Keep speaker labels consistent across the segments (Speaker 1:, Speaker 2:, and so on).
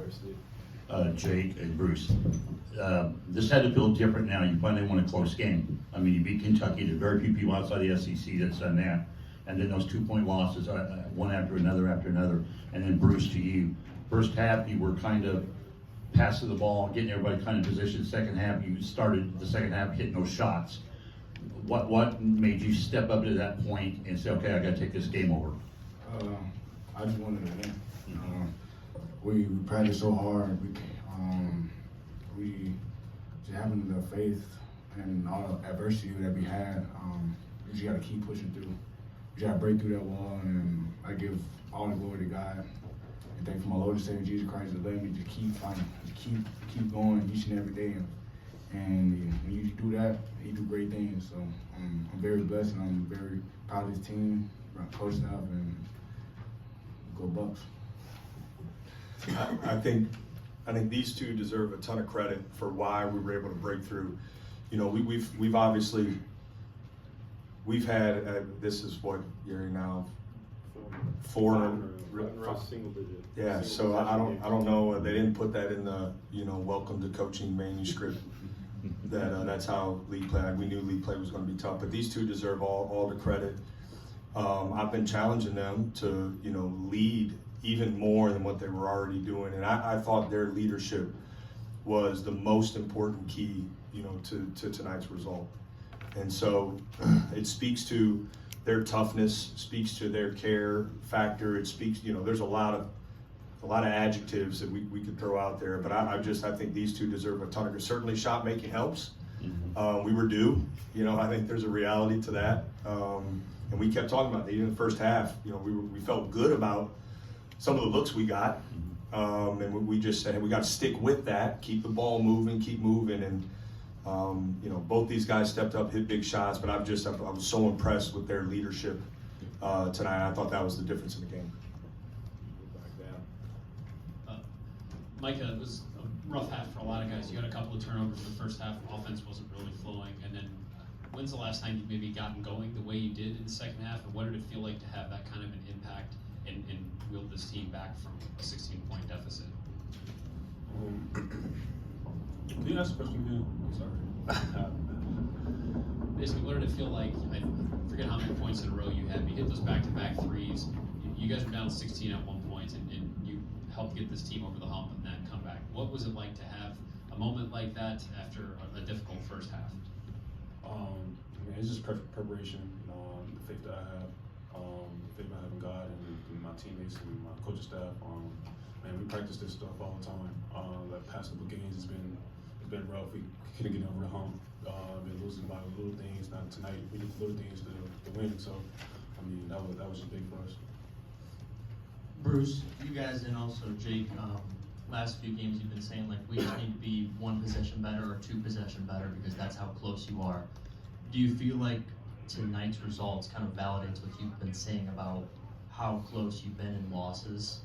Speaker 1: adversity?
Speaker 2: Jake and Bruce. This had to feel different now. You finally won a close game. I mean, you beat Kentucky. There are very few people outside the SEC that's done that. And then those 2-point losses, one after another, and then Bruce to you. First half, you were kind of passing the ball, getting everybody kind of positioned. Second half, you started the second half hitting those shots. What made you step up to that point and say, okay, I got to take this game over?
Speaker 3: I just wanted to win. We practiced so hard. We just having the faith and all the adversity that we had. We just got to keep pushing through. We got to break through that wall, and I give all the glory to God. And thank for my Lord and Savior Jesus Christ to let me just keep fighting, keep going each and every day. And when you do that, you do great things. So I'm very blessed, and I'm very proud of this team, coach staff, and go Bucks.
Speaker 4: I think these two deserve a ton of credit for why we were able to break through. You know, we've obviously had this is what year now, four
Speaker 1: single digit.
Speaker 4: Yeah, so I don't know. They didn't put that in the welcome to coaching manuscript. That's how league play. We knew league play was going to be tough, but these two deserve all the credit. I've been challenging them to lead even more than what they were already doing, and I thought their leadership was the most important key to tonight's result. And so it speaks to their toughness, speaks to their care factor. It speaks, there's a lot of adjectives that we could throw out there, but I think these two deserve a ton of. Certainly shot making helps. We were due, I think there's a reality to that. And we kept talking about that even in the first half. We felt good about some of the looks we got. And we just said, hey, we got to stick with that, keep the ball moving, keep moving. And both these guys stepped up, hit big shots, but I was so impressed with their leadership tonight. I thought that was the difference in the game.
Speaker 5: Micah, it was a rough half for a lot of guys. You had a couple of turnovers in the first half. Offense wasn't really flowing. And then when's the last time you maybe gotten going the way you did in the second half? And what did it feel like to have that kind of an impact and wheel this team back from a 16-point deficit?
Speaker 1: Can you ask a question again? Sorry.
Speaker 5: Basically, what did it feel like? I forget how many points in a row you had. You hit those back-to-back threes. You guys were down 16 at one point, and you helped get this team over the hump in that comeback. What was it like to have a moment like that after a difficult first half?
Speaker 1: It's just preparation, the faith that I have, the faith I have in God and my teammates and my coaching staff. We practice this stuff all the time. The past couple games it's been rough. We couldn't get over the hump. Been losing by little things. Not tonight. We did little things to win. So that was just big for us.
Speaker 6: Bruce, you guys and also Jake, last few games you've been saying we just need to be one possession better or two possession better because that's how close you are. Do you feel like tonight's results kind of validates what you've been saying about how close you've been in losses?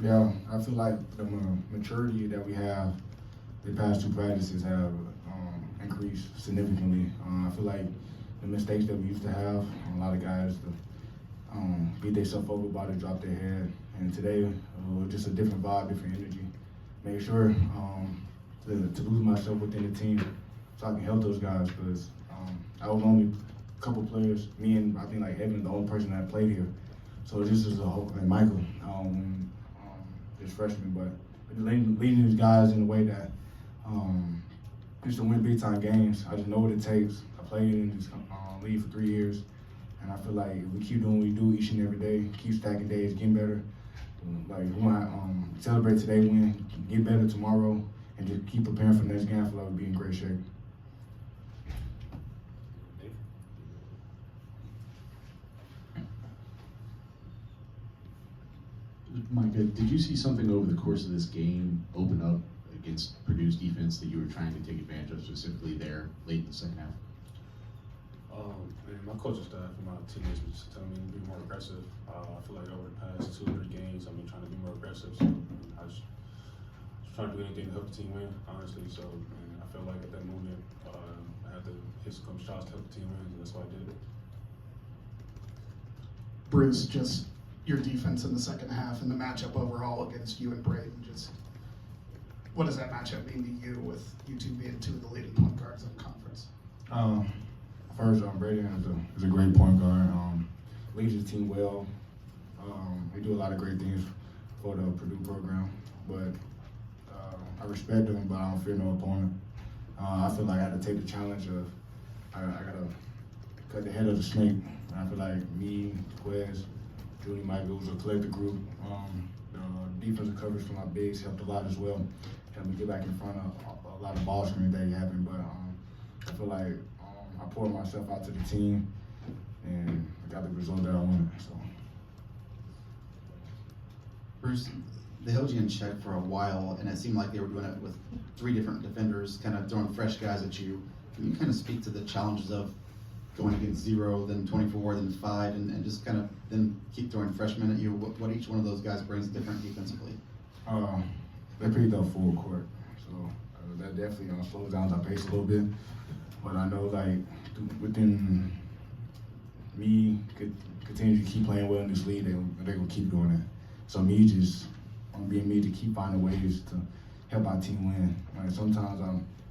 Speaker 3: Yeah, I feel like the maturity that we have the past two practices have increased significantly. I feel like the mistakes that we used to have, a lot of guys beat themselves up about it, drop their head. And today, just a different vibe, different energy. Make sure to lose myself within the team so I can help those guys because I was only a couple players, me and I think Evan, the only person that played here. So this is a whole, Micah, this freshman, but leading these guys in a way that just to win big time games. I just know what it takes. I played in this league for 3 years, and I feel like if we keep doing what we do each and every day, keep stacking days, getting better. We might celebrate today, win, get better tomorrow, and just keep preparing for the next game. I feel like we'll be in great shape.
Speaker 7: Micah, did you see something over the course of this game open up against Purdue's defense that you were trying to take advantage of specifically there late in the second half?
Speaker 1: My coaching staff and my teammates were just telling me to be more aggressive. I feel like over the past 2 or 3 games, I've been trying to be more aggressive. So I was trying to do anything to help the team win, honestly. So I felt like at that moment, I had to hit some shots to help the team win, and that's why I did it.
Speaker 8: Bruce, just your defense in the second half and the matchup overall against you and Braden. Just what does that matchup mean to you with you two being two of the leading point guards in the conference?
Speaker 3: First, Braden is a great point guard. Leads his team well. We do a lot of great things for the Purdue program, but I respect him, but I don't fear no opponent. I feel like I had to take the challenge of I gotta cut the head of the snake. And I feel like me, Quez, Julie, Micah, it was a collective group. The defensive coverage from my bigs helped a lot as well. Helped me get back in front of a lot of ball screens that happened, but I feel like I poured myself out to the team and I got the result that I wanted. So.
Speaker 9: Bruce, they held you in check for a while, and it seemed like they were doing it with 3 different defenders, kind of throwing fresh guys at you. Can you kind of speak to the challenges of going against 0, then 24, then 5, and just kind of then keep throwing freshmen at you? What each one of those guys brings different defensively?
Speaker 3: They picked up full court, so that definitely slows down our pace a little bit. But I know, like, within me continue to keep playing well in this league, they will keep doing it. So me just being me to keep finding ways to help our team win. Like, sometimes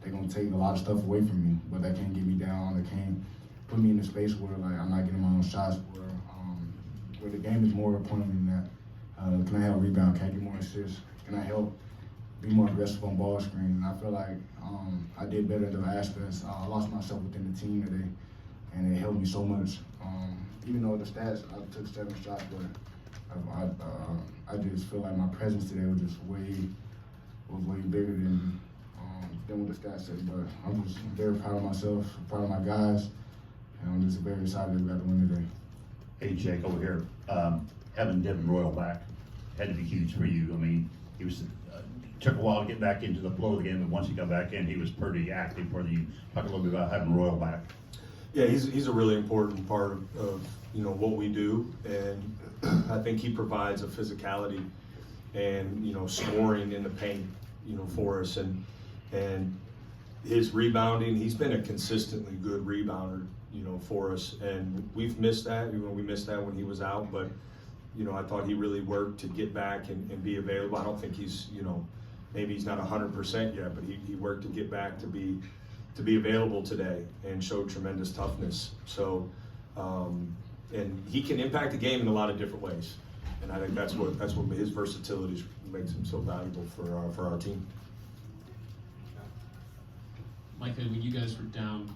Speaker 3: they're gonna take a lot of stuff away from me, but they can't get me down. They can't put me in a space where like I'm not getting my own shots. Where the game is more important than that. Can I help rebound? Can I get more assists? Can I help be more aggressive on ball screen? And I feel like I did better in those aspects. I lost myself within the team today, and it helped me so much. Even though the stats, I took 7 shots, but I just feel like my presence today was just way bigger than what the stats say. But I'm just very proud of myself, proud of my guys, and I'm just very excited that we got the win today.
Speaker 2: Hey, Jake, over here, having Devin Royal back had to be huge for you. I mean, he was took a while to get back into the flow of the game, but once he got back in, he was pretty active for you. Talk a little bit about having Royal back.
Speaker 4: Yeah, he's a really important part of what we do, and I think he provides a physicality and scoring in the paint for us, and his rebounding. He's been a consistently good rebounder for us, and we've missed that. We missed that when he was out, but I thought he really worked to get back and be available. I don't think he's maybe he's not 100% yet, but he worked to get back to be available today and showed tremendous toughness. So, and he can impact the game in a lot of different ways, and I think that's what his versatility makes him so valuable for our team.
Speaker 5: Micah, when you guys were down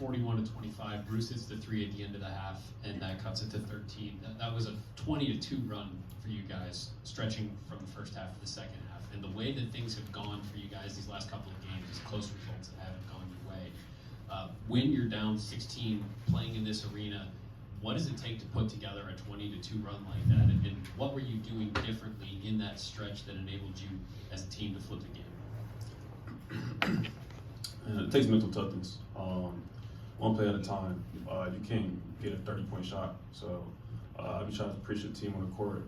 Speaker 5: 41-25, Bruce hits the 3 at the end of the half, and that cuts it to 13. That was a 20-2 run for you guys, stretching from the first half to the second half. And the way that things have gone for you guys these last couple of games, these close results that haven't gone your way. When you're down 16, playing in this arena, what does it take to put together a 20-2 run like that? And what were you doing differently in that stretch that enabled you as a team to flip the game?
Speaker 1: It takes mental toughness. One play at a time. You can't get a 30-point shot. So I be trying to push the team on the court.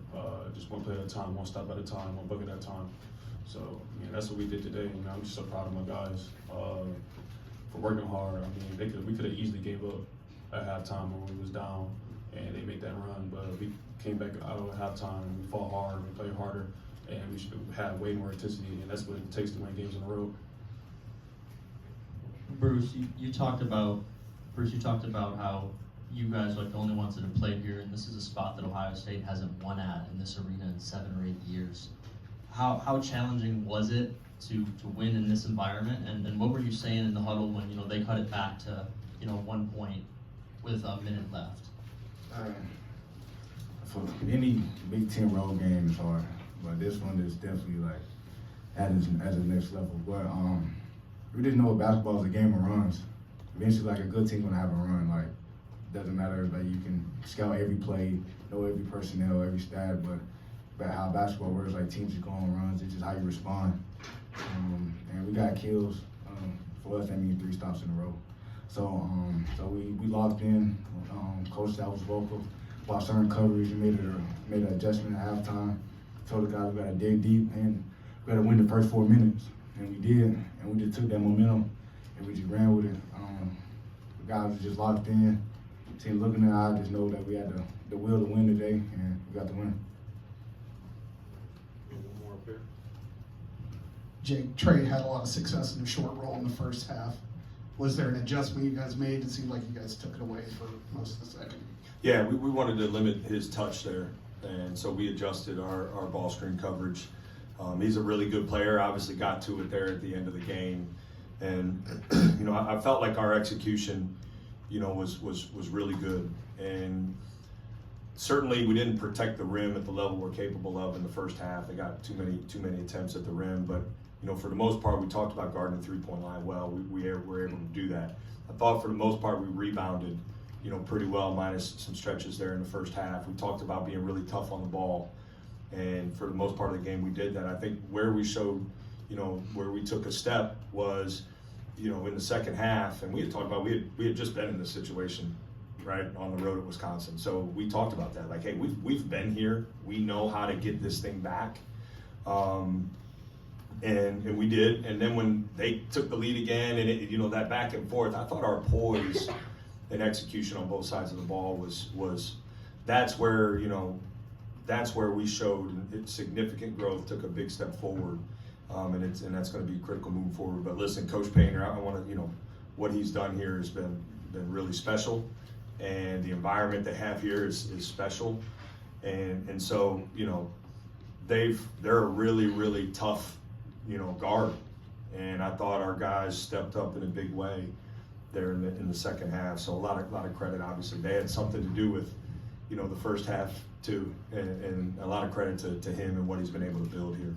Speaker 1: Just one play at a time, one stop at a time, one bucket at a time. So that's what we did today. I'm just so proud of my guys for working hard. I mean, we could have easily gave up at halftime when we was down, and they made that run. But we came back out of halftime. We fought hard. We played harder, and we should have way more intensity. And that's what it takes to win games on the road.
Speaker 6: Bruce, you talked about how you guys are like the only ones that have played here, and this is a spot that Ohio State hasn't won at in this arena in 7 or 8 years. How challenging was it to win in this environment, and what were you saying in the huddle when they cut it back to 1 point with a minute left?
Speaker 3: For any Big Ten road game is hard, but this one is definitely like at the next level. But we didn't know what basketball is a game of runs. Eventually, like a good team gonna have a run. Like doesn't matter, like you can scout every play, know every personnel, every stat, but how basketball works, like teams just go on runs. It's just how you respond. And we got kills. For us, that means 3 stops in a row. So we locked in. Coach that was vocal. While certain coverage, we made an adjustment at halftime. Told the guys we gotta dig deep and we gotta win the first 4 minutes. And we did, and we just took that momentum and we just ran with it. The guys were just locked in. Team looking at it, I just know that we had to the will to win today, and we got the win.
Speaker 1: One more up here.
Speaker 8: Jake, Trey had a lot of success in the short roll in the first half. Was there an adjustment you guys made? It seemed like you guys took it away for most of the second.
Speaker 4: Yeah, we wanted to limit his touch there, and so we adjusted our ball screen coverage. He's a really good player, obviously got to it there at the end of the game. And, you know, I felt like our execution, you know, was really good. And certainly we didn't protect the rim at the level we're capable of in the first half. They got too many attempts at the rim, but, you know, for the most part, we talked about guarding the three-point line well. We were able to do that. I thought for the most part we rebounded, you know, pretty well, minus some stretches there in the first half. We talked about being really tough on the ball, and for the most part of the game we did that. I think where we showed, you know, where we took a step was, you know, in the second half, and we had talked about, we had just been in this situation, right, on the road at Wisconsin. So we talked about that, like, hey, we've been here. We know how to get this thing back. And we did. And then when they took the lead again, and it, you know, that back and forth, I thought our poise and execution on both sides of the ball was that's where, you know, that's where we showed significant growth, took a big step forward, and that's going to be critical moving forward. But listen, Coach Painter, I want to, you know, what he's done here has been really special, and the environment they have here is special, and so, you know, they're a really tough, you know, guard, and I thought our guys stepped up in a big way there in the second half. So a lot of credit. Obviously, they had something to do with, you know, the first half too, and a lot of credit to him and what he's been able to build here.